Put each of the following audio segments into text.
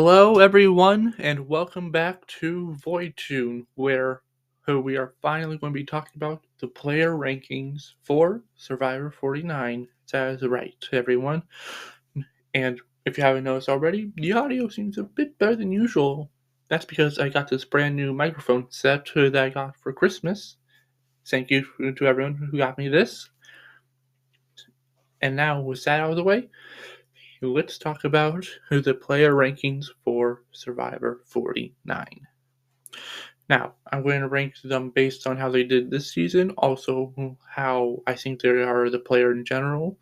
Hello, everyone, and welcome back to Void Tune, where we are finally going to be talking about the player rankings for Survivor 49. That's right, everyone. And if you haven't noticed already, the audio seems a bit better than usual. That's because I got this brand new microphone set that I got for Christmas. Thank you to everyone who got me this. And now, with that out of the way, let's talk about the player rankings for Survivor 49. Now, I'm going to rank them based on how they did this season, also how I think they are the player in general.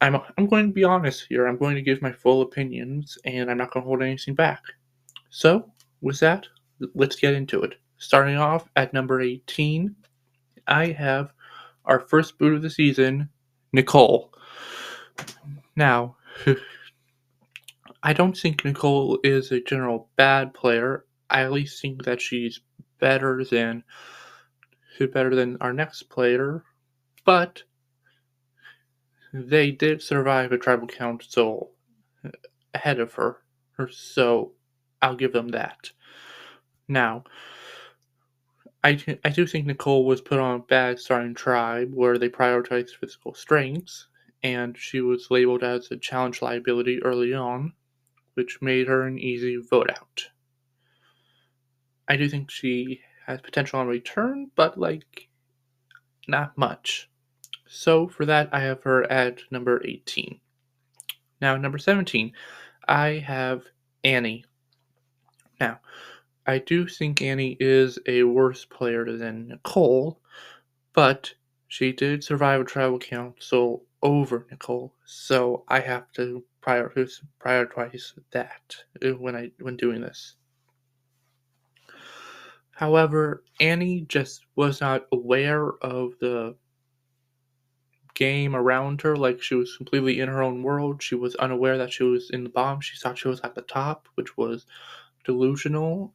I'm going to be honest here. I'm going to give my full opinions, and I'm not going to hold anything back. So, with that, let's get into it. Starting off at number 18, I have our first boot of the season, Nicole. Now, I don't think Nicole is a general bad player. I at least think that she's better than our next player, but they did survive a tribal council ahead of her, so I'll give them that. Now, I do think Nicole was put on a bad starting tribe where they prioritized physical strengths, and she was labeled as a challenge liability early on, which made her an easy vote out. I do think she has potential on return, but not much. So for that, I have her at number 18. Now, number 17, I have Annie. Now, I do think Annie is a worse player than Nicole, but she did survive a tribal council over Nicole, so I have to prioritize that when doing this. However, Annie just was not aware of the game around her. Like, she was completely in her own world. She was unaware that she was in the bottom. She thought she was at the top, which was delusional.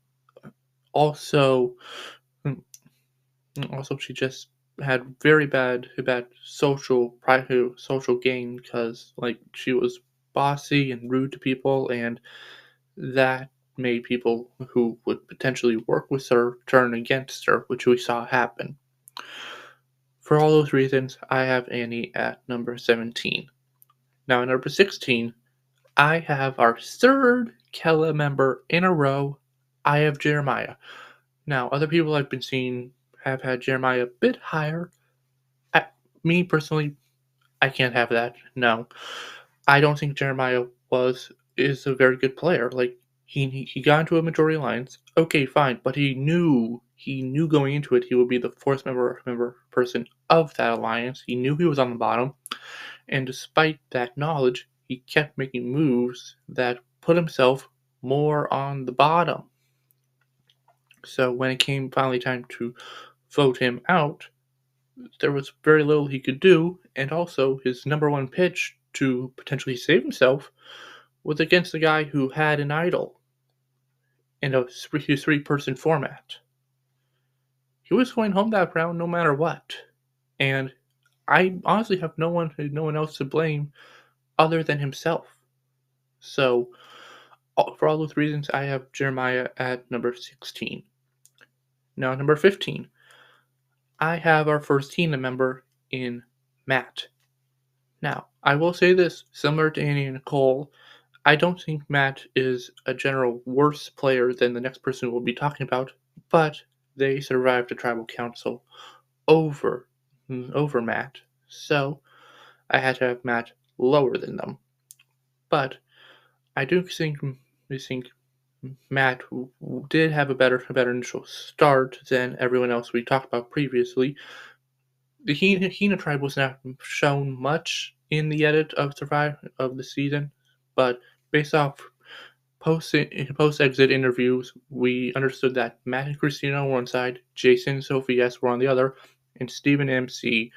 Also, mm, also she just had very bad social gain because she was bossy and rude to people, and that made people who would potentially work with her turn against her, which we saw happen. For all those reasons, I have Annie at number 17. Now, at number 16, I have our third Kella member in a row. I have Jeremiah. Now, other people I've been seeing have had Jeremiah a bit higher. Me personally, I can't have that. No, I don't think Jeremiah is a very good player. Like, he got into a majority alliance. Okay, fine, but he knew going into it he would be the fourth member person of that alliance. He knew he was on the bottom, and despite that knowledge, he kept making moves that put himself more on the bottom. So when it came finally time to vote him out, there was very little he could do, and also his number one pitch to potentially save himself was against a guy who had an idol in his three-person format. He was going home that round no matter what, and I honestly have no one else to blame other than himself. So, for all those reasons, I have Jeremiah at number 16. Now, number 15, I have our first Tina member in Matt. Now, I will say this, similar to Annie and Nicole, I don't think Matt is a general worse player than the next person we'll be talking about, but they survived a tribal council over Matt, so I had to have Matt lower than them. But I do think Matt did have a better initial start than everyone else we talked about previously. The Hina tribe was not shown much in the edit of the season, but based off post exit interviews, we understood that Matt and Christina were on one side, Jason and Sophie S were on the other, and Stephen and MC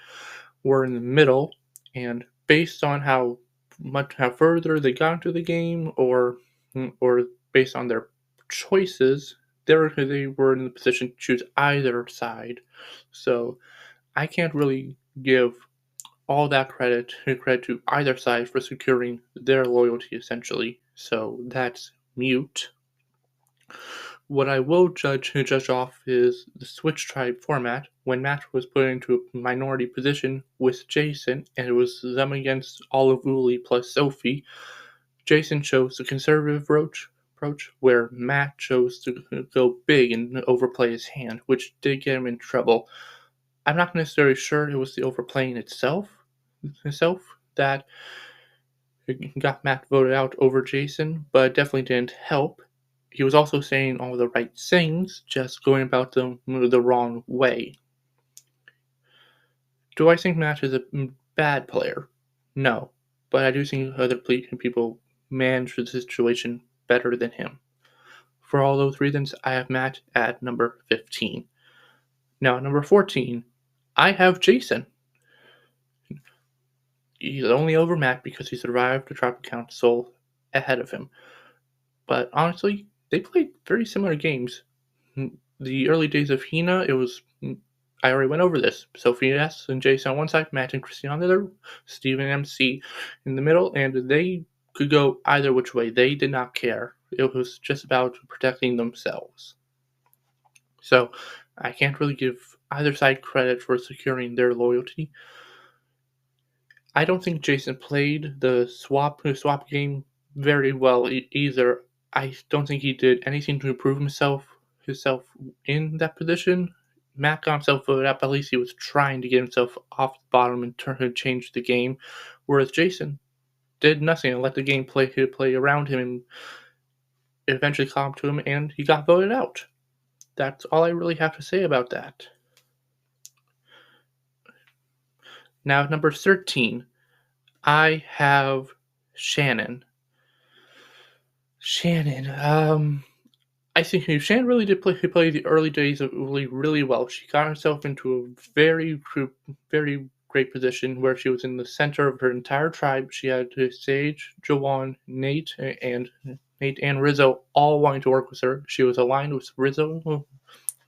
were in the middle. And based on how further they got into the game, or based on their choices, they were in the position to choose either side. So I can't really give all that credit to either side for securing their loyalty, essentially. so that's mute. What I will judge off is the Switch Tribe format. When Matt was put into a minority position with Jason, and it was them against all of Uli plus Sophie, Jason chose the conservative approach, where Matt chose to go big and overplay his hand, which did get him in trouble. I'm not necessarily sure it was the overplaying itself that got Matt voted out over Jason, but it definitely didn't help. He was also saying all the right things, just going about them the wrong way. Do I think Matt is a bad player? No, but I do think other people manage the situation better than him. For all those reasons, I have Matt at number 15. Now, at number 14, I have Jason. He's only over Matt because he survived the tribal council ahead of him. But honestly, they played very similar games. The early days of Hina, it was. I already went over this. Sophie S and Jason on one side, Matt and Christine on the other, Steven and MC in the middle, and they could go either which way. They did not care. It was just about protecting themselves. So I can't really give either side credit for securing their loyalty. I don't think Jason played the swap game very well either. I don't think he did anything to improve himself in that position. Matt got himself voted out, but at least he was trying to get himself off the bottom and change the game. Whereas Jason did nothing and let the game play around him, and eventually caught up to him, and he got voted out. That's all I really have to say about that. Now, number 13, I have Shannon. I think Shannon really did play the early days of Uli really well. She got herself into a very great position where she was in the center of her entire tribe. She had Sage, Jawan, Nate, and Rizzo all wanting to work with her. She was aligned with Rizzo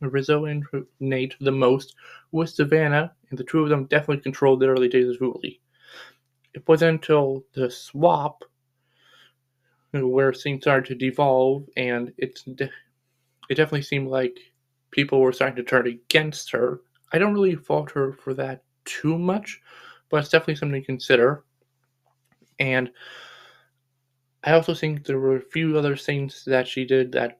and Nate the most, with Savannah, and the two of them definitely controlled the early days of Uli. It wasn't until the swap where things started to devolve, and it definitely seemed like people were starting to turn against her. I don't really fault her for that too much, but it's definitely something to consider. And I also think there were a few other things that she did that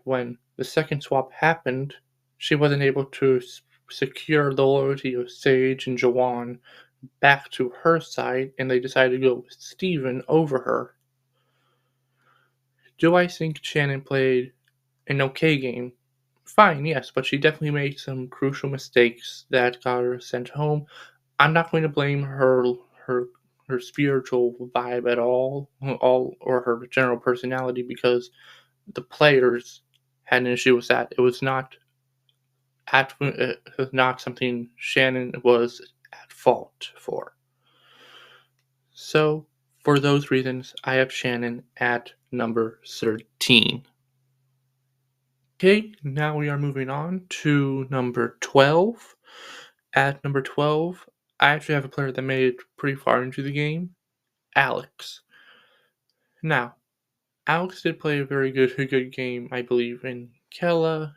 when the second swap happened, she wasn't able to secure the loyalty of Sage and Jawan back to her side, and they decided to go with Steven over her. Do I think Shannon played an okay game? Fine, yes, but she definitely made some crucial mistakes that got her sent home. I'm not going to blame her her spiritual vibe at all or her general personality, because the players had an issue with that. It was not something Shannon was at fault for. So, for those reasons, I have Shannon at number 13. Okay, now we are moving on to number 12. At number 12, I actually have a player that made it pretty far into the game, Alex. Now, Alex did play a very good game, I believe, in Kella,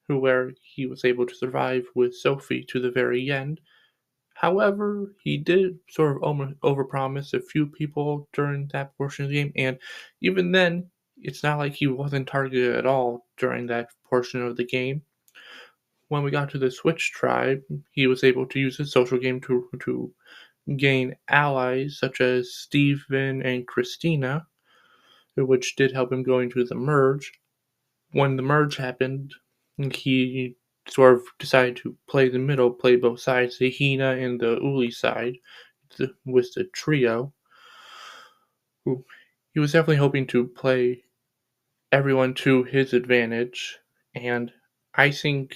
where he was able to survive with Sophie to the very end. However, he did sort of overpromise a few people during that portion of the game, and even then, it's not like he wasn't targeted at all during that portion of the game. When we got to the Switch tribe, he was able to use his social game to gain allies such as Steven and Christina, which did help him go into the merge. When the merge happened, he sort of decided to play the middle, play both sides, the Hina and the Uli side, with the trio. He was definitely hoping to play everyone to his advantage, and I think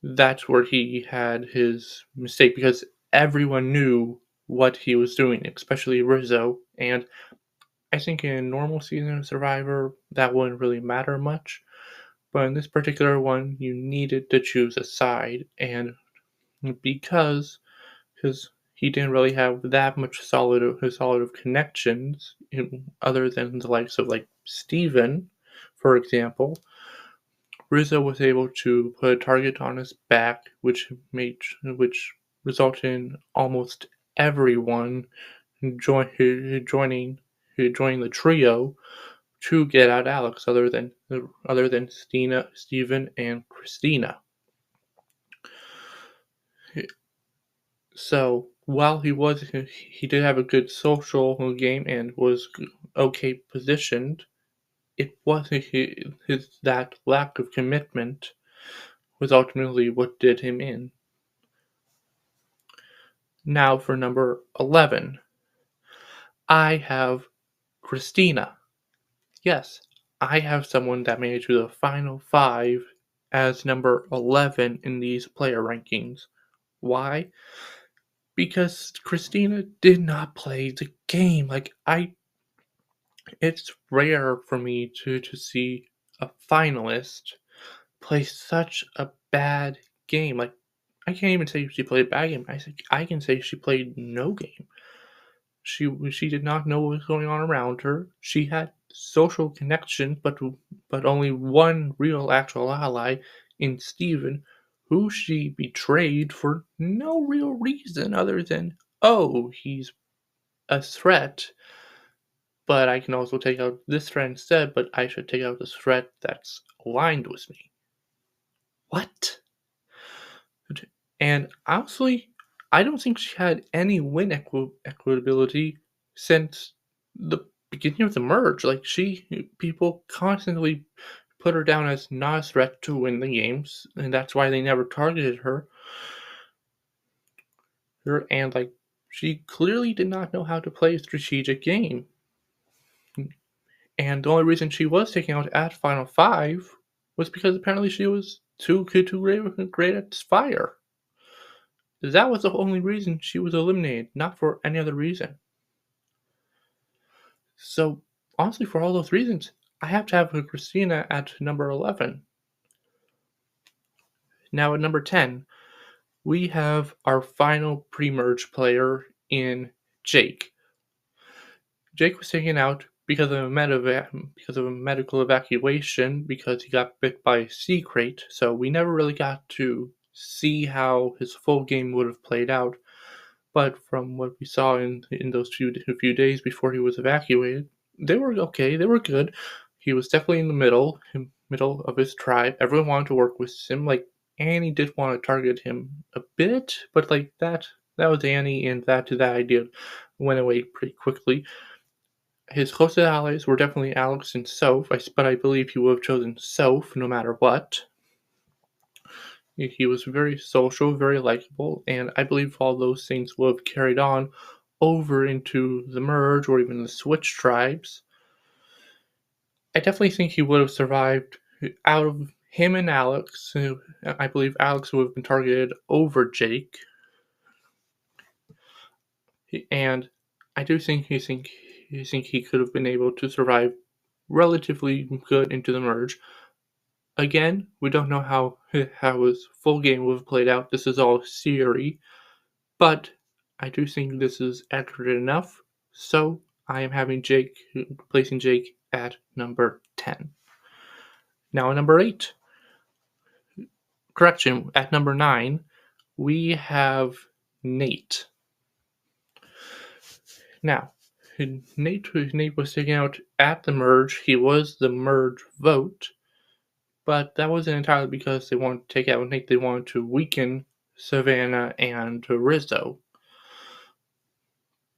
that's where he had his mistake, because everyone knew what he was doing, especially Rizzo, and I think in a normal season of Survivor that wouldn't really matter much, but in this particular one you needed to choose a side, and because he didn't really have that much solid of connections, other than the likes of like Steven, for example. Rizzo was able to put a target on his back, which resulted in almost everyone joining joining the trio to get at Alex, other than Steven, and Christina. So while he did have a good social game and was okay positioned, it wasn't his that lack of commitment was ultimately what did him in. Now for number 11, I have Christina. Yes, I have someone that made it to the final five as number 11 in these player rankings. Why? Because Christina did not play the game. It's rare for me to see a finalist play such a bad game. Like, I can't even say she played a bad game. I can say she played no game. She did not know what was going on around her. She had social connections, but only one real actual ally in Steven, who she betrayed for no real reason other than, oh, he's a threat, but I can also take out this threat instead, but I should take out this threat that's aligned with me. What? And honestly, I don't think she had any win equitability since the beginning of the merge. People constantly put her down as not a threat to win the games, and that's why they never targeted her. And she clearly did not know how to play a strategic game. And the only reason she was taken out at Final Five was because apparently she was too great at fire. That was the only reason she was eliminated, not for any other reason. So, honestly, for all those reasons, I have to have Christina at number 11. Now, at number 10, we have our final pre merge player in Jake. Jake was taken out because of a medical evacuation because he got bit by a sea crate, so we never really got to see how his full game would have played out. But from what we saw in those few days before he was evacuated, they were okay. They were good. He was definitely in the middle of his tribe. Everyone wanted to work with him. Annie did want to target him a bit, but that was Annie, and that idea went away pretty quickly. His closest allies were definitely Alex and Soph, but I believe he would have chosen Soph no matter what. He was very social, very likable, and I believe all those things will have carried on over into the merge or even the switch tribes. I definitely think he would have survived out of him and Alex. I believe Alex would have been targeted over Jake. And I do think he could have been able to survive relatively good into the merge. Again, we don't know how his full game would have played out. This is all theory. But I do think this is accurate enough, so I am placing Jake at number 10. Now at number 8, at number 9, we have Nate. Now, Nate was taken out at the merge. He was the merge vote, but that wasn't entirely because they wanted to take out Nate. They wanted to weaken Savannah and Rizzo.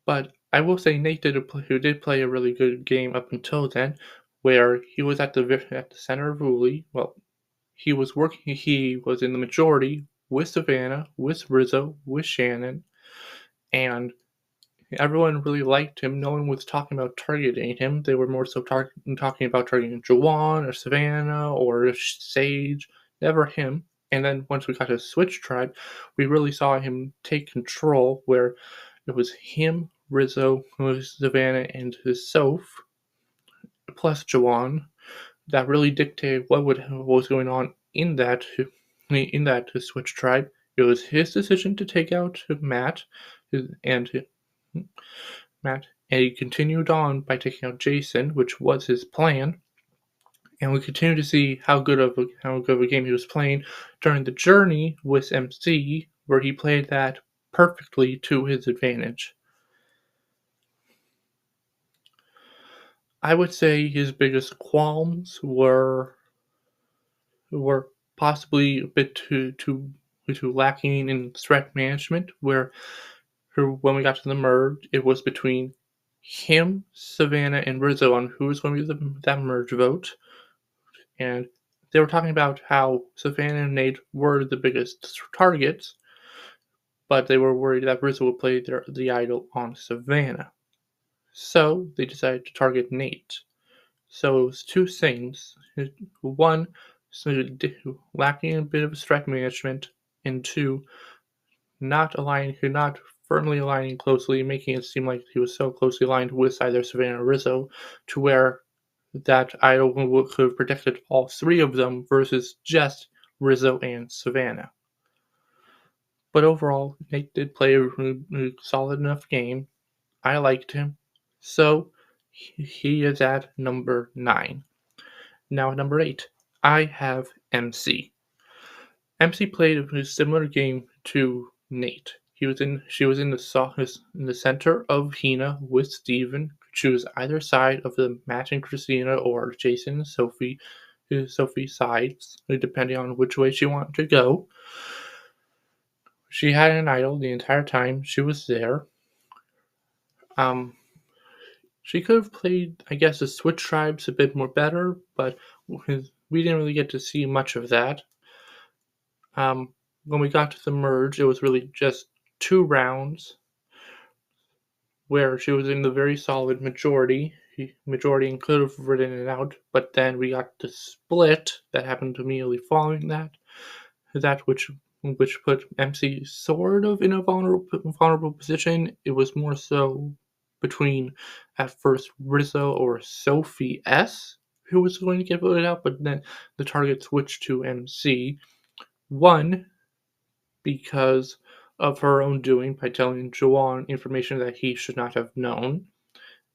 But I will say Nate did play a really good game up until then, where he was at the center of Uli. Well, he was in the majority with Savannah, with Rizzo, with Shannon, and everyone really liked him. No one was talking about targeting him. They were more so talking about targeting Juwan or Savannah or Sage. Never him. And then once we got to Switch Tribe, we really saw him take control, where it was him, Rizzo, Savannah, and his Soph, plus Juwan, that really dictated what was going on in that Switch Tribe. It was his decision to take out Matt, and Matt, and he continued on by taking out Jason, which was his plan. And we continue to see how good of a game he was playing during the journey with MC, where he played that perfectly to his advantage. I would say his biggest qualms were possibly a bit too lacking in threat management, where when we got to the merge, it was between him, Savannah, and Rizzo on who was going to be that merge vote. And they were talking about how Savannah and Nate were the biggest targets, but they were worried that Rizzo would play the idol on Savannah. So they decided to target Nate. So it was two things. One, lacking a bit of threat management, and two, not firmly aligning closely, making it seem like he was so closely aligned with either Savannah or Rizzo, to where that idol could have protected all three of them versus just Rizzo and Savannah. But overall, Nate did play a solid enough game. I liked him. So he is at number 9. Now at number 8, I have MC. MC played a similar game to Nate. She was in the center of Hina with Steven. Choose either side of the Matt and Christina or Jason and Sophie sides, depending on which way she wanted to go. She had an idol the entire time she was there. She could have played, I guess, the Switch Tribes a bit more better, but we didn't really get to see much of that. When we got to the merge, it was really just 2 rounds where she was in the very solid majority and could have ridden it out, but then we got the split that happened immediately following that which put MC sort of in a vulnerable position. It was more so between, at first, Rizzo or Sophie S, who was going to get voted out, but then the target switched to MC. One, because of her own doing by telling Juwan information that he should not have known.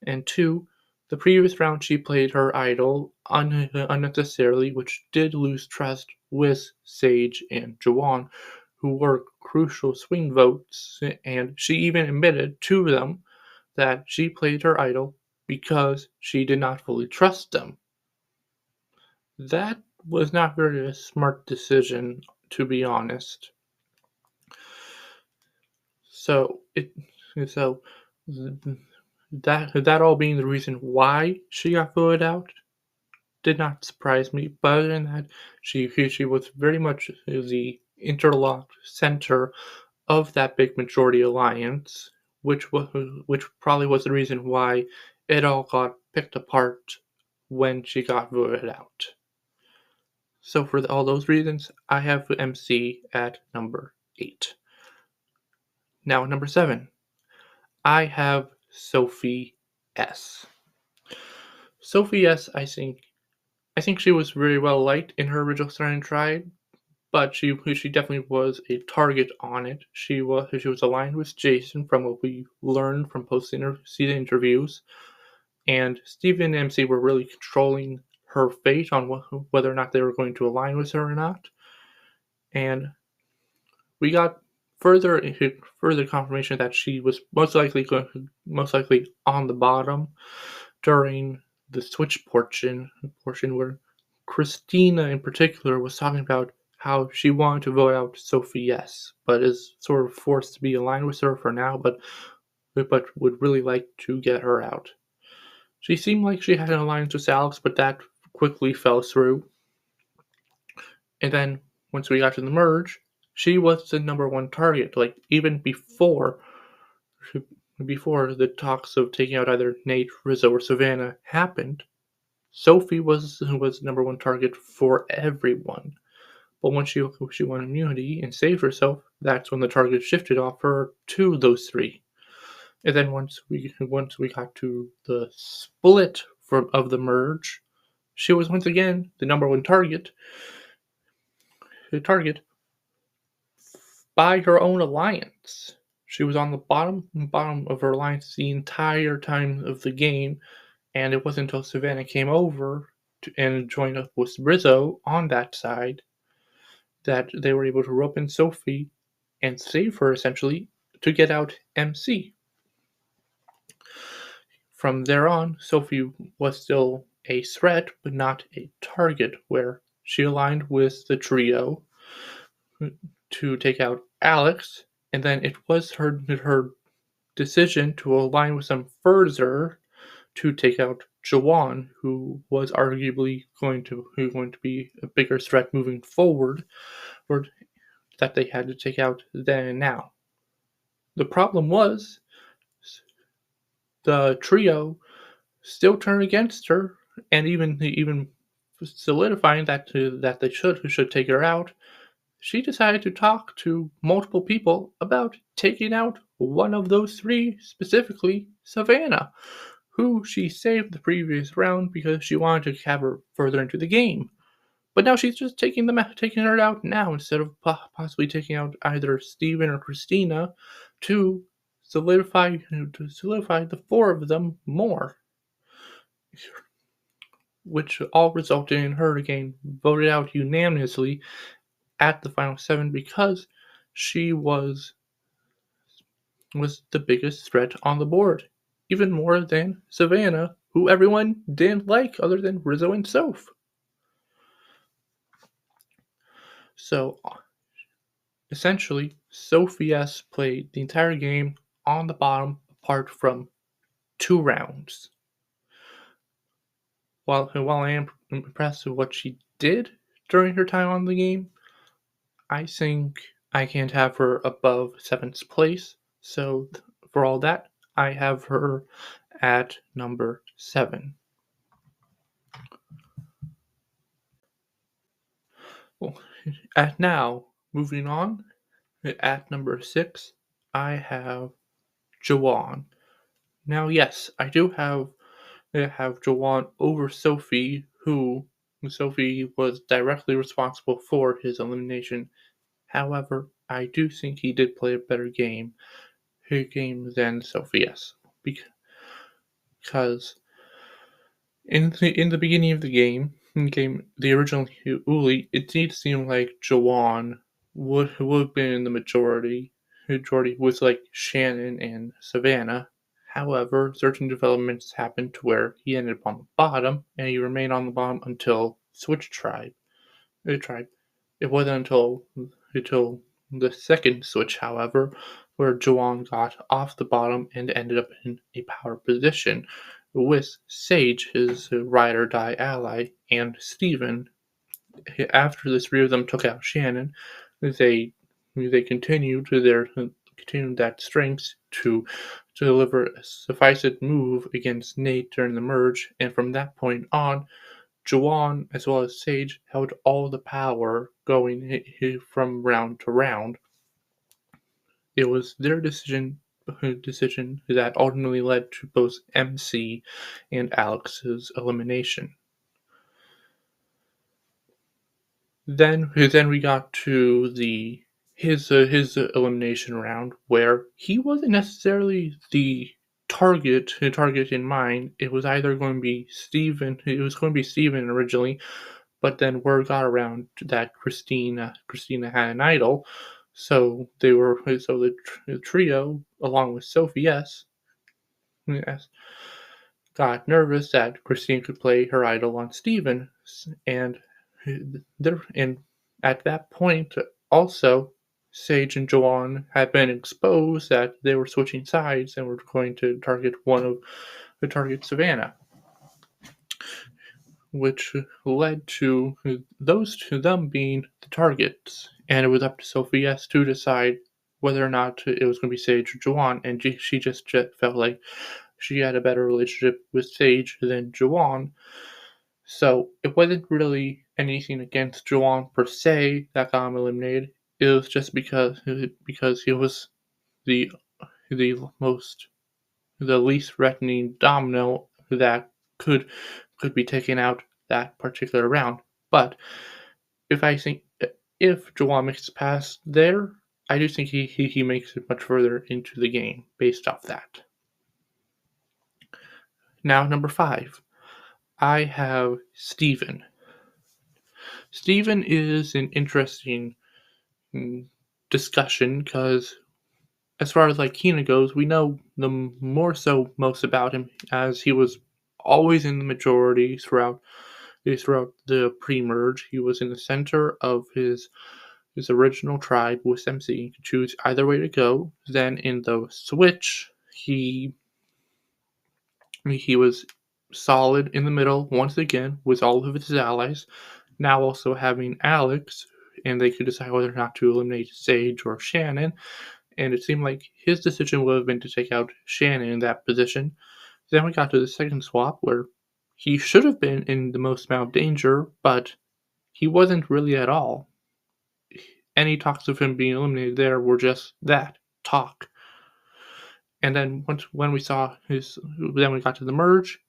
And two, the previous round she played her idol unnecessarily, which did lose trust with Sage and Juwan, who were crucial swing votes, and she even admitted to them that she played her idol because she did not fully trust them. That was not very a smart decision, to be honest. So that all being the reason why she got voted out did not surprise me. But other than that, she was very much the interlocked center of that big majority alliance, which probably was the reason why it all got picked apart when she got voted out. So for all those reasons, I have MC at number 8. Now at number 7, I have Sophie S. Sophie S, I think she was very well liked in her original Starting Triad, but she definitely was a target on it. She was aligned with Jason from what we learned from post-season interviews, and Steven and MC were really controlling her fate on whether or not they were going to align with her or not. And we got further confirmation that she was most likely on the bottom during the switch portion where Christina in particular was talking about how she wanted to vote out Sophie S, but is sort of forced to be aligned with her for now, but would really like to get her out. She seemed like she had an alliance with Alex, but that quickly fell through. And then once we got to the merge, she was the number 1 target. Like, even before the talks of taking out either Nate, Rizzo, or Savannah happened, Sophie was the number 1 target for everyone. But once she won immunity and saved herself, that's when the target shifted off her to those 3. And then once we got to the split of the merge, she was once again the number 1 target by her own alliance. She was on the bottom of her alliance the entire time of the game, and it wasn't until Savannah came over and joined up with Rizzo on that side that they were able to rope in Sophie and save her essentially to get out MC. From there on, Sophie was still a threat but not a target, where she aligned with the trio to take out Alex, and then it was her decision to align with them further to take out Jawan, who was arguably going to be a bigger threat moving forward, or that they had to take out then and now. The problem was the trio still turned against her, and even solidifying that they should take her out. She decided to talk to multiple people about taking out one of those three, specifically Savannah, who she saved the previous round because she wanted to have her further into the game. But now she's just taking her out now instead of possibly taking out either Steven or Christina to solidify the four of them more, which all resulted in her getting voted out unanimously at the final seven because she was the biggest threat on the board, even more than Savannah, who everyone didn't like other than Rizzo and Soph. So essentially, Sophie S played the entire game on the bottom apart from 2 rounds. While I am impressed with what she did during her time on the game, I think I can't have her above 7th place. So for all that, I have her at number 7. Well, moving on, at number 6, I have Jawan. Now, yes, I do have Jawan over Sophie, who Sophie was directly responsible for his elimination. However, I do think he did play a better game than Sophie S. Because in the beginning of the the original Uli, it did seem like Jawan would have been in the majority with like Shannon and Savannah. However, certain developments happened to where he ended up on the bottom, and he remained on the bottom until Switch Tribe. It wasn't until the second Switch, however, where Jawan got off the bottom and ended up in a power position with Sage, his ride or die ally, and Steven. After the three of them took out Shannon, they continued that strength to deliver a sufficient move against Nate during the merge, and from that point on, Jawan as well as Sage held all the power going from round to round. It was their decision that ultimately led to both MC and Alex's elimination. Then we got to his elimination round, where he wasn't necessarily the target in mind. It was either going to be Steven. It was going to be Steven originally, but then word got around that Christina had an idol, so the trio along with Sophie S got nervous that Christine could play her idol on Steven, and at that point also Sage and Jawan had been exposed that they were switching sides and were going to target Savannah, which led to them being the targets, and it was up to Sophie S to decide whether or not it was going to be Sage or Jawan, and she just felt like she had a better relationship with Sage than Jawan. So it wasn't really anything against Jawan per se that got him eliminated. It was just because he was the least threatening domino that could be taken out that particular round. But if Jawan makes it past there, I do think he makes it much further into the game based off that. Now, number 5, I have Steven. Steven is an interesting mm, discussion because as far as like Kina goes, we know the more so most about him as he was always in the majority throughout the pre-merge. He was in the center of his original tribe with MC. He could choose either way to go. Then in the switch, he was solid in the middle once again with all of his allies. Now also having Alex, and they could decide whether or not to eliminate Sage or Shannon. And it seemed like his decision would have been to take out Shannon in that position. Then we got to the second swap where he should have been in the most amount of danger, but he wasn't really at all. Any talks of him being eliminated there were just that talk. And then when we got to the merge,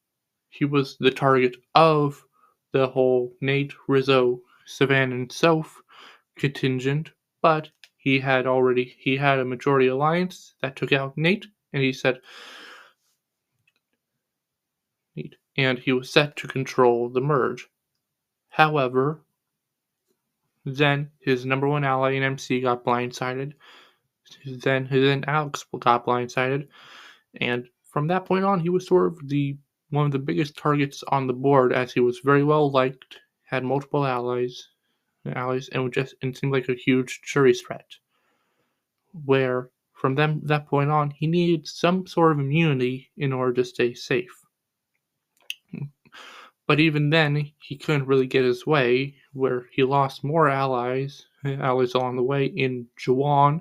he was the target of the whole Nate, Rizzo, Savannah, and Soph contingent, but he had a majority alliance that took out Nate, and he was set to control the merge. However, then his number one ally in MC got blindsided. Then Alex got blindsided, and from that point on, he was sort of one of the biggest targets on the board as he was very well liked, had multiple allies, and seemed like a huge jury threat. Where from that point on, he needed some sort of immunity in order to stay safe. But even then, he couldn't really get his way, where he lost more allies along the way in Juwan,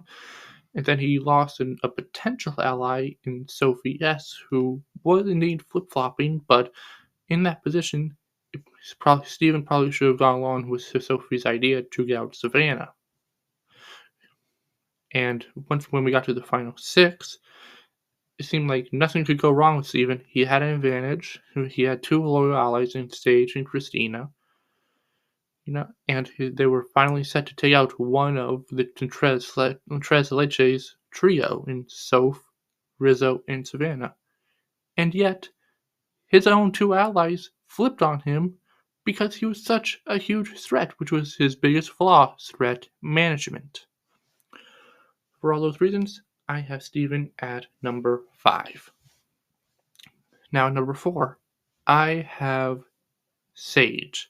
and then he lost a potential ally in Sophie S, who was indeed flip-flopping, but in that position, Steven probably should have gone along with Sophie's idea to get out Savannah. And when we got to the final 6, it seemed like nothing could go wrong with Steven. He had an advantage. He had 2 loyal allies in Sage and Christina. And they were finally set to take out one of the Tres Leches trio in Soph, Rizzo, and Savannah. And yet, his own 2 allies flipped on him because he was such a huge threat, which was his biggest flaw, threat management. For all those reasons, I have Steven at number 5. Now, number 4, I have Sage.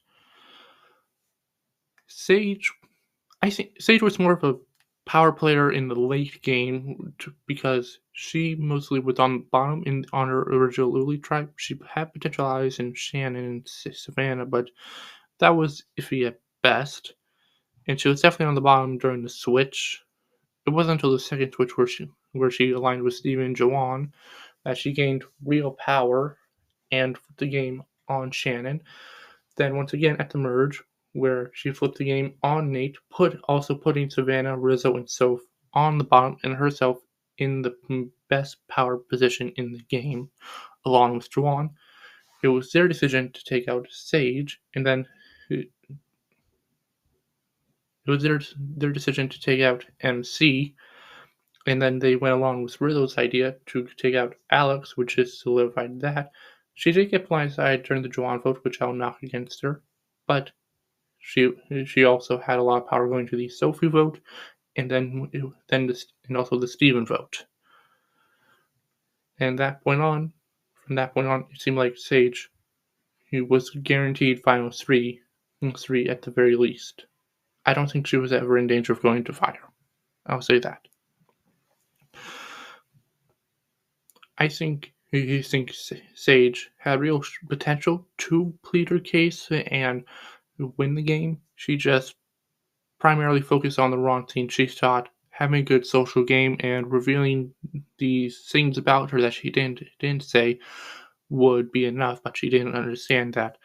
I think Sage was more of a power player in the late game because she mostly was on the bottom on her original Luli tribe. She had potential allies in Shannon and Savannah, but that was iffy at best. And she was definitely on the bottom during the switch. It wasn't until the second switch where she aligned with Steven and Juwan that she gained real power and flipped the game on Shannon. Then once again at the merge, where she flipped the game on Nate, also putting Savannah, Rizzo, and Soph on the bottom and herself in the best power position in the game, along with Juwan. It was their decision to take out Sage, and then it was their decision to take out MC, and then they went along with Rizzo's idea to take out Alex, which is solidified that. She did get blindsided during the Juwan vote, which I'll knock against her, but she also had a lot of power going to the Sophie vote, and also the Steven vote. And from that point on, it seemed like Sage was guaranteed final three at the very least. I don't think she was ever in danger of going to fire. I'll say that. I think Sage had real potential to plead her case and win the game. She just primarily focused on the wrong thing. She thought having a good social game and revealing these things about her that she didn't say would be enough, but she didn't understand that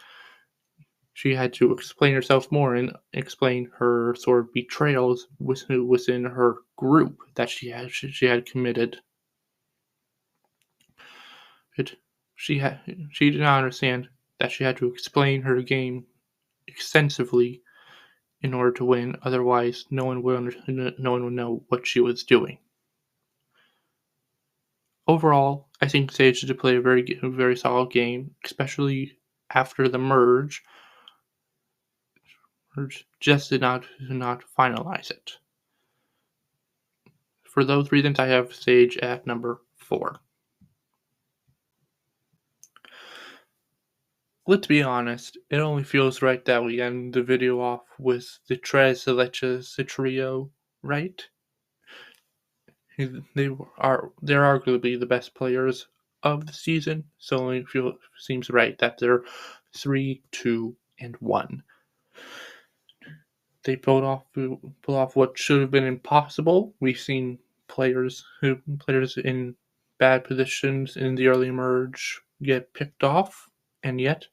she had to explain herself more and explain her sort of betrayals within her group that she had committed. She did not understand that she had to explain her game extensively in order to win. Otherwise, no one would know what she was doing. Overall, I think Sage did play a very solid game, especially after the merge. Just did not finalize it. For those reasons, I have Sage at number 4. Let's be honest, it only feels right that we end the video off with the Tres Leches trio, right? They're arguably the best players of the season, so it seems right that they're 3, 2, and 1. They pull off what should have been impossible. We've seen players in bad positions in the early merge get picked off, and yet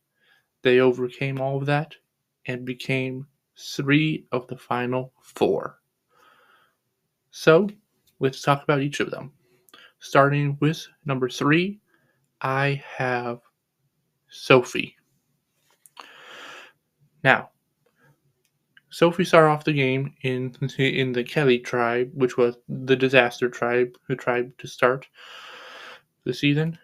they overcame all of that and became 3 of the final 4. So, let's talk about each of them. Starting with number 3, I have Sophie. Now, Sophie started off the game in the Kelly tribe, which was the disaster tribe, the tribe to start the season.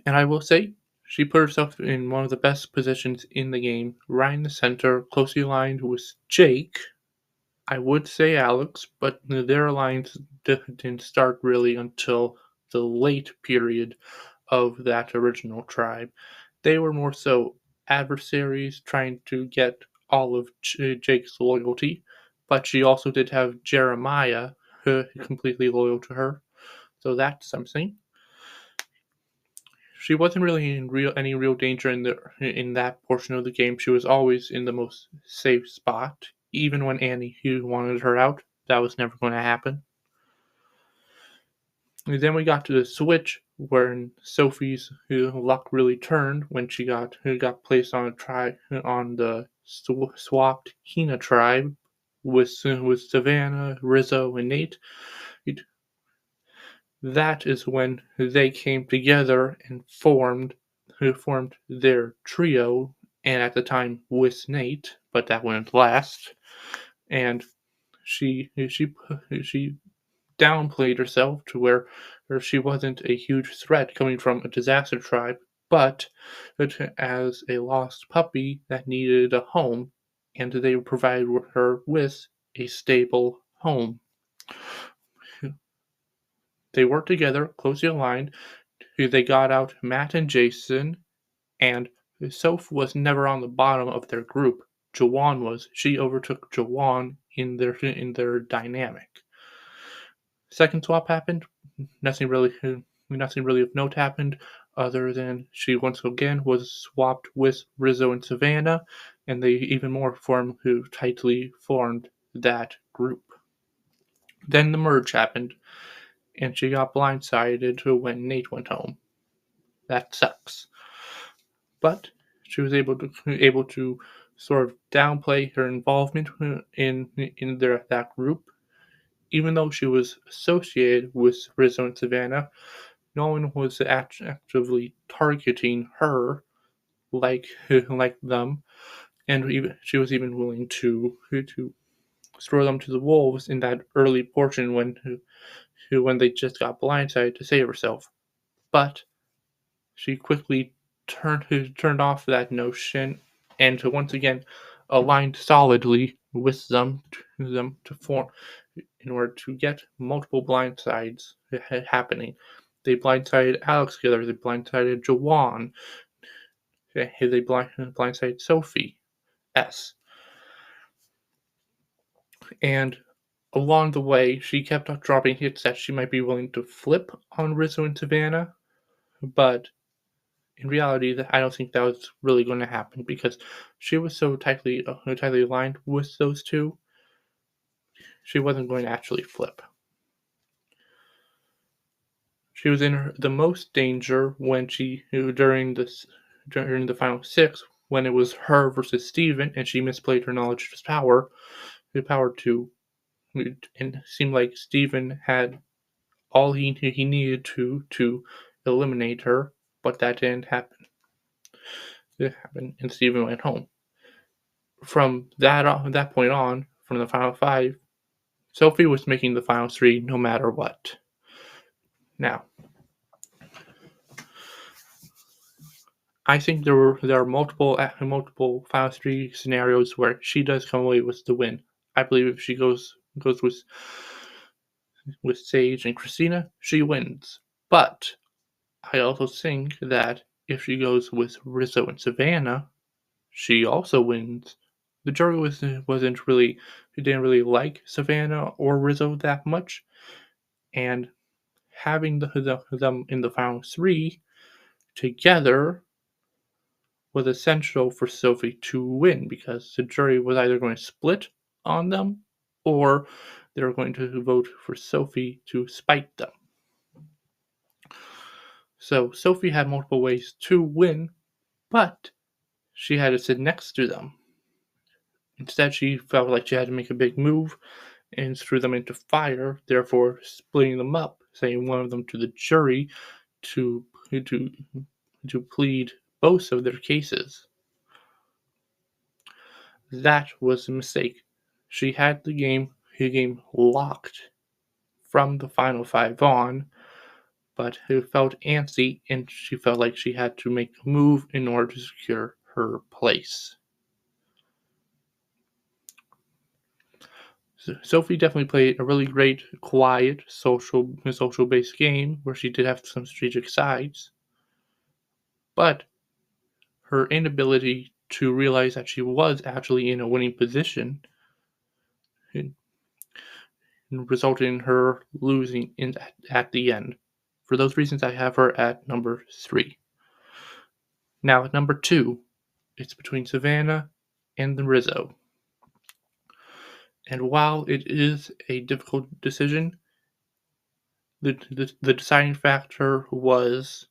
And I will say, she put herself in one of the best positions in the game, right in the center, closely aligned with Jake. I would say Alex, but their alliance didn't start really until the late period of that original tribe. They were more so adversaries trying to get all of Jake's loyalty, but she also did have Jeremiah completely loyal to her, so that's something. She wasn't really in any real danger in that portion of the game. She was always in the most safe spot, even when Annie wanted her out. That was never going to happen. And then we got to the switch where Sophie's luck really turned when she got placed on the swapped Hina tribe with Savannah, Rizzo, and Nate. That is when they came together and formed their trio, and at the time with Nate, but that wouldn't last. And she downplayed herself to where she wasn't a huge threat coming from a disaster tribe, but as a lost puppy that needed a home, and they provided her with a stable home. They worked together, closely aligned. They got out Matt and Jason, and Soph was never on the bottom of their group. Jawan was. She overtook Jawan in their dynamic. Second swap happened. Nothing really of note happened, other than she once again was swapped with Rizzo and Savannah, and they even more tightly formed that group. Then the merge happened, and she got blindsided when Nate went home. That sucks. But she was able to sort of downplay her involvement in that group. Even though she was associated with Rizzo and Savannah, no one was actively targeting her like them, and she was even willing to throw them to the wolves in that early portion when they just got blindsided to save herself. But she quickly turned off that notion and to once again aligned solidly with them to form in order to get multiple blindsides happening. They blindsided Alex together. They blindsided Jawan. They blindsided Sophie S. And along the way, she kept on dropping hits that she might be willing to flip on Rizzo and Savannah, but in reality, I don't think that was really going to happen because she was so tightly aligned with those two. She wasn't going to actually flip. She was in the most danger when during the final 6 when it was her versus Steven and she misplayed her knowledge of power, the power to, and it seemed like Steven had all he needed to eliminate her, but that didn't happen. It happened, and Steven went home. from that point on, from the final five, Sophie was making the final three no matter what. Now, I think there are multiple final three scenarios where she does come away with the win. I believe if she goes with Sage and Christina, she wins. But I also think that if she goes with Rizzo and Savannah, she also wins. The jury wasn't really didn't really like Savannah or Rizzo that much, and having them in the final three together was essential for Sophie to win because the jury was either going to split on them or they were going to vote for Sophie to spite them. So Sophie had multiple ways to win, but she had to sit next to them. Instead, she felt like she had to make a big move and threw them into fire, therefore splitting them up, sending one of them to the jury to to to plead both of their cases. That was a mistake. She had the game locked from the final five on, but it felt antsy and she felt like she had to make a move in order to secure her place. Sophie definitely played a really great, quiet, social-based game where she did have some strategic sides, but her inability to realize that she was actually in a winning position resulted in her losing at the end. For those reasons, I have her at number 3. Now, at number 2, it's between Savannah and the Rizzo. And while it is a difficult decision, the deciding factor was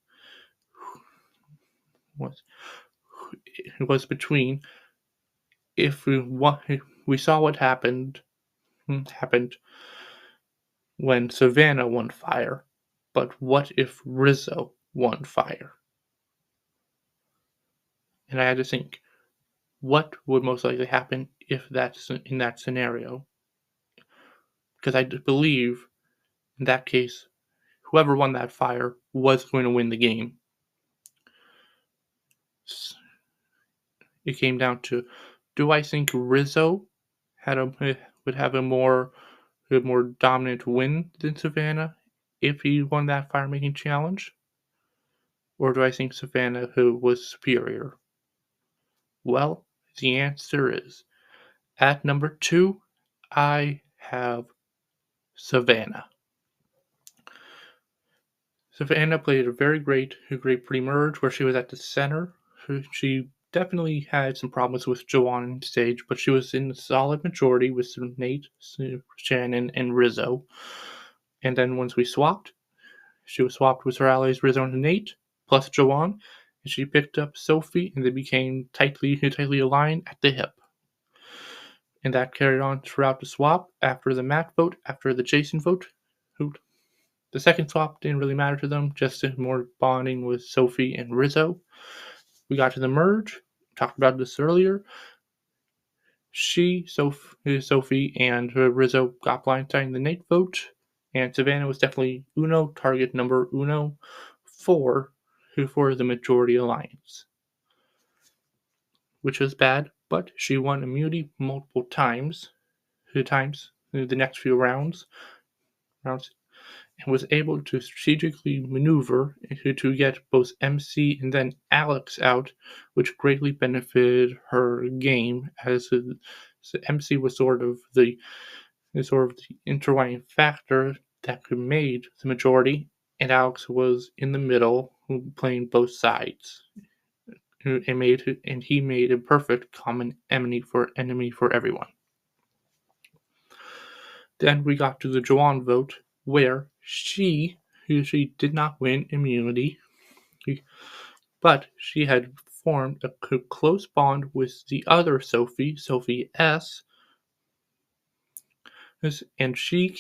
between if we saw what happened when Savannah won fire, but what if Rizzo won fire? And I had to think, what would most likely happen if that's in that scenario? Because I believe in that case, whoever won that fire was going to win the game. It came down to, do I think Rizzo would have a more dominant win than Savannah if he won that fire making challenge? Or do I think Savannah who was superior? Well, the answer is at number 2, I have Savannah. Savannah played a very great pre-merge where she was at the center. She definitely had some problems with Joanne on stage, but she was in a solid majority with Nate, Shannon, and Rizzo. And then once we swapped, she was swapped with her allies Rizzo and Nate, plus Joanne, and she picked up Sophie, and they became tightly aligned at the hip. And that carried on throughout the swap. After the Matt vote, after the Jason vote, the second swap didn't really matter to them, just more bonding with Sophie and Rizzo. We got to the merge, talked about this earlier. Sophie, and Rizzo got blindsided the Nate vote, and Savannah was definitely target number uno for the majority alliance, which was bad, but she won immunity multiple times, the next few rounds, and was able to strategically maneuver to get both MC and then Alex out, which greatly benefited her game, as the MC was sort of the intertwining factor that could made the majority, and Alex was in the middle, playing both sides, and he made a perfect common enemy for everyone. Then we got to the Joanne vote, where she did not win immunity, but she had formed a close bond with the other Sophie S, and she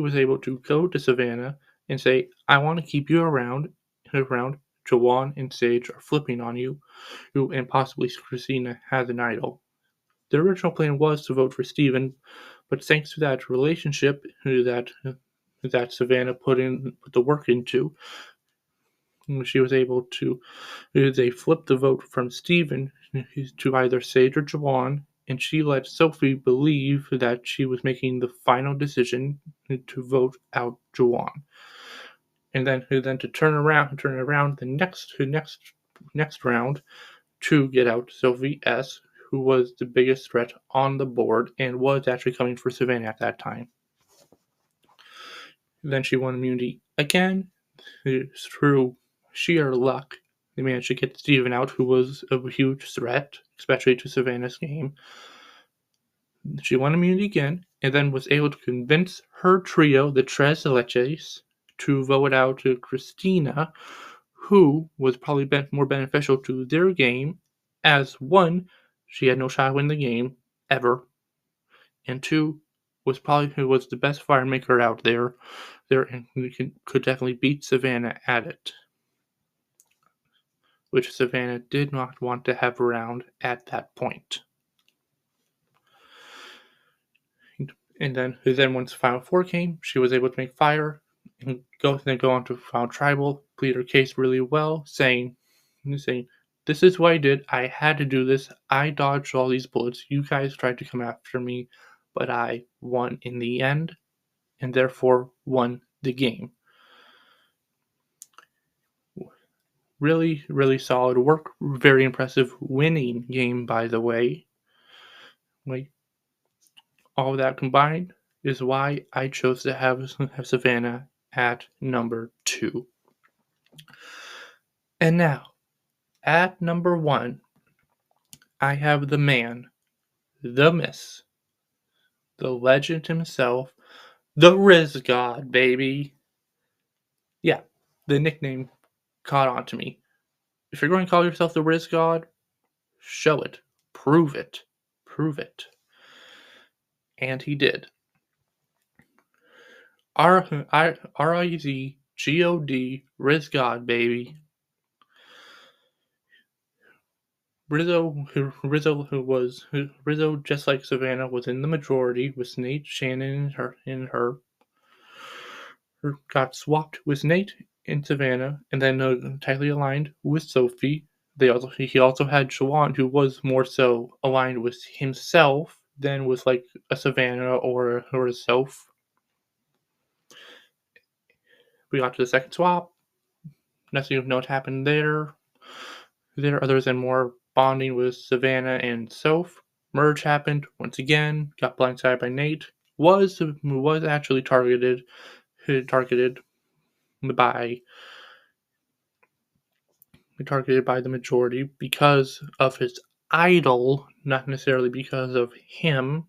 was able to go to Savannah and say, "I want to keep you around. Joanne and Sage are flipping on you, and possibly Christina has an idol." the original plan was to vote for Steven, but thanks to that relationship that Savannah put the work into, she was able to. They flipped the vote from Steven to either Sage or Juwan, and she let Sophie believe that she was making the final decision to vote out Juwan, and then to turn around the next round to get out Sophie S, who was the biggest threat on the board and was actually coming for Savannah at that time. Then she won immunity again through sheer luck. They managed to get Steven out, who was a huge threat, especially to Savannah's game. She won immunity again, and then was able to convince her trio, the Tres Leches, to vote out Christina, who was probably more beneficial to their game, as one, she had no shot to win the game, ever, and two, was probably who was the best fire maker out there and could definitely beat Savannah at it, which Savannah did not want to have around at that point. And then once Final Four came, she was able to make fire and go on to Final Tribal, plead her case really well, saying, this is what I did. I had to do this. I dodged all these bullets. You guys tried to come after me, but I won in the end, and therefore won the game. Really, really solid work. Very impressive winning game, by the way. All that combined is why I chose to have Savannah at number 2. And now, at number 1, I have the man, the myth, the legend himself, the Riz God, baby. Yeah, the nickname caught on to me. If you're going to call yourself the Riz God, show it. Prove it. Prove it. And he did. R-I-Z-G-O-D, Riz God, baby. Rizzo, just like Savannah, was in the majority with Nate, Shannon, and her. Got swapped with Nate and Savannah, and then tightly aligned with Sophie. He also had Juwan, who was more so aligned with himself than with like a Savannah or a Soph. We got to the second swap. Nothing of note happened there. Other than more bonding with Savannah and Soph. Merge happened once again. Got blindsided by Nate. Was actually targeted by the majority because of his idol, not necessarily because of him,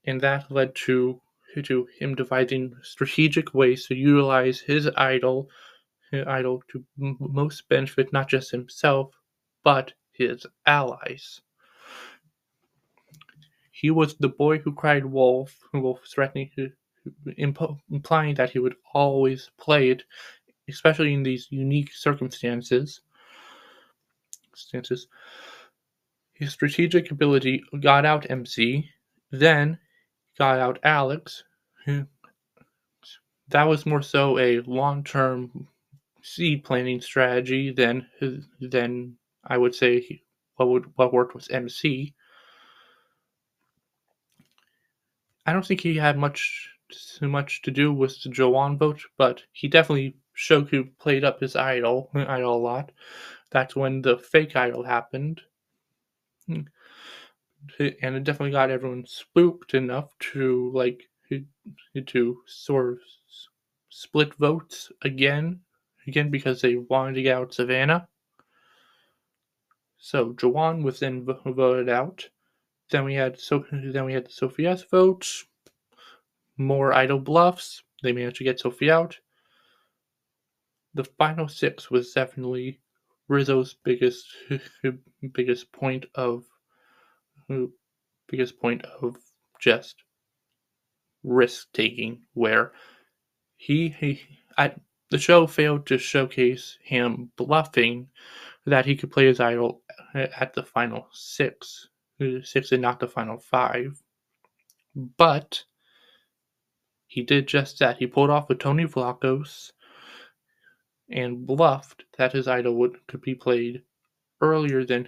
and that led to him devising strategic ways to utilize his idol to most benefit not just himself but his allies. He was the boy who cried wolf, threatening implying that he would always play it, especially in these unique circumstances. His strategic ability got out MC, then got out Alex. That was more so a long-term seed planning strategy than I would say what worked with MC. I don't think he had too much to do with the Juwan vote, but he definitely played up his idol a lot. That's when the fake idol happened. And it definitely got everyone spooked enough to sort of split votes again because they wanted to get out Savannah. So Juwan was then voted out. Then we had the Sophie S vote. More idle bluffs. They managed to get Sophie out. The final 6 was definitely Rizzo's biggest point of just risk taking, where the show failed to showcase him bluffing that he could play his idol at the final 6. 6 and not the final 5. But he did just that. He pulled off with Tony Vlachos and bluffed that his idol could be played earlier than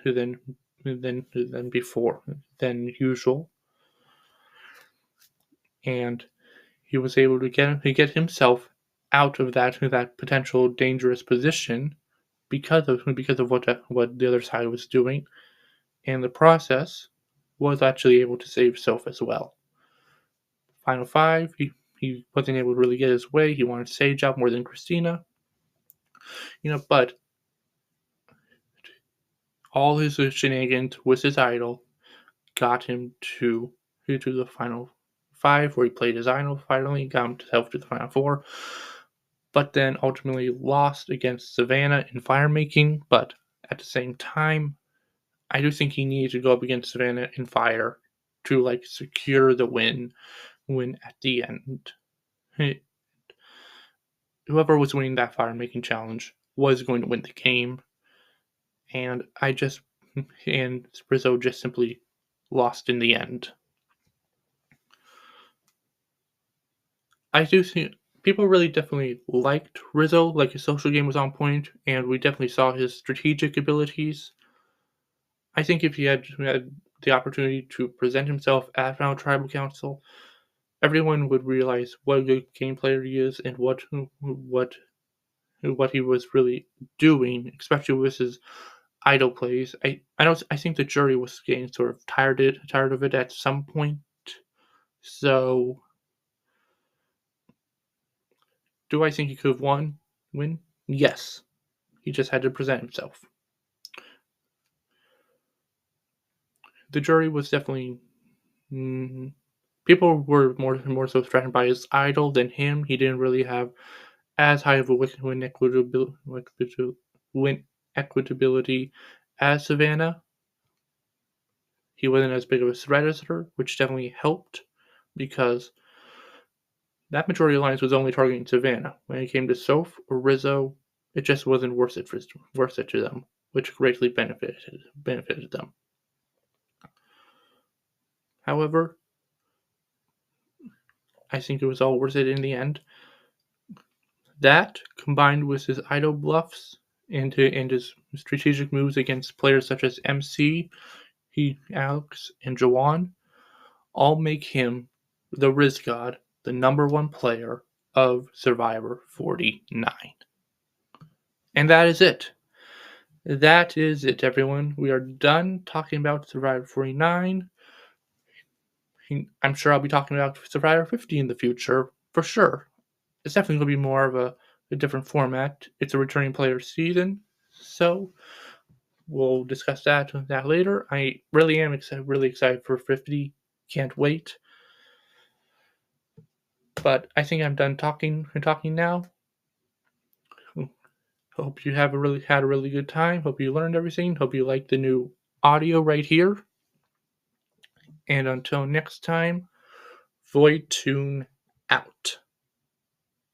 before than usual, and he was able to get himself out of that potential dangerous position because of what the other side was doing, and the process was actually able to save Soph as well. Final 5, he wasn't able to really get his way. He wanted Sage out more than Christina, but all his shenanigans with his idol got him to the final 5, where he played his idol finally, got himself to the final 4, but then ultimately lost against Savannah in fire-making. But at the same time, I do think he needed to go up against Savannah in fire to secure the win at the end. Whoever was winning that fire-making challenge was going to win the game, and Rizzo just simply lost in the end. I do think people really definitely liked Rizzo. His social game was on point, and we definitely saw his strategic abilities. I think if he had the opportunity to present himself at Final Tribal Council, everyone would realize what a good game player he is and what he was really doing, especially with his idol plays. I think the jury was getting sort of tired of it at some point. So, do I think he could have win? Yes. He just had to present himself. The jury was definitely people were more so threatened by his idol than him. He didn't really have as high of a win equitability as Savannah. He wasn't as big of a threat as her, which definitely helped because that majority alliance was only targeting Savannah. When it came to Soph or Rizzo, it just wasn't worth it to them, which greatly benefited them. However, I think it was all worth it in the end. That, combined with his idol bluffs and his strategic moves against players such as MC, Alex, and Jawan, all make him the Riz God, the number 1 player of Survivor 49. And that is it. That is it, everyone. We are done talking about Survivor 49. I'm sure I'll be talking about Survivor 50 in the future, for sure. It's definitely going to be more of a different format. It's a returning player season, so we'll discuss that later. I really am really excited for 50. Can't wait. But I think I'm done talking now. Hope you had a really good time. Hope you learned everything. Hope you liked the new audio right here. And until next time, Void Tune out.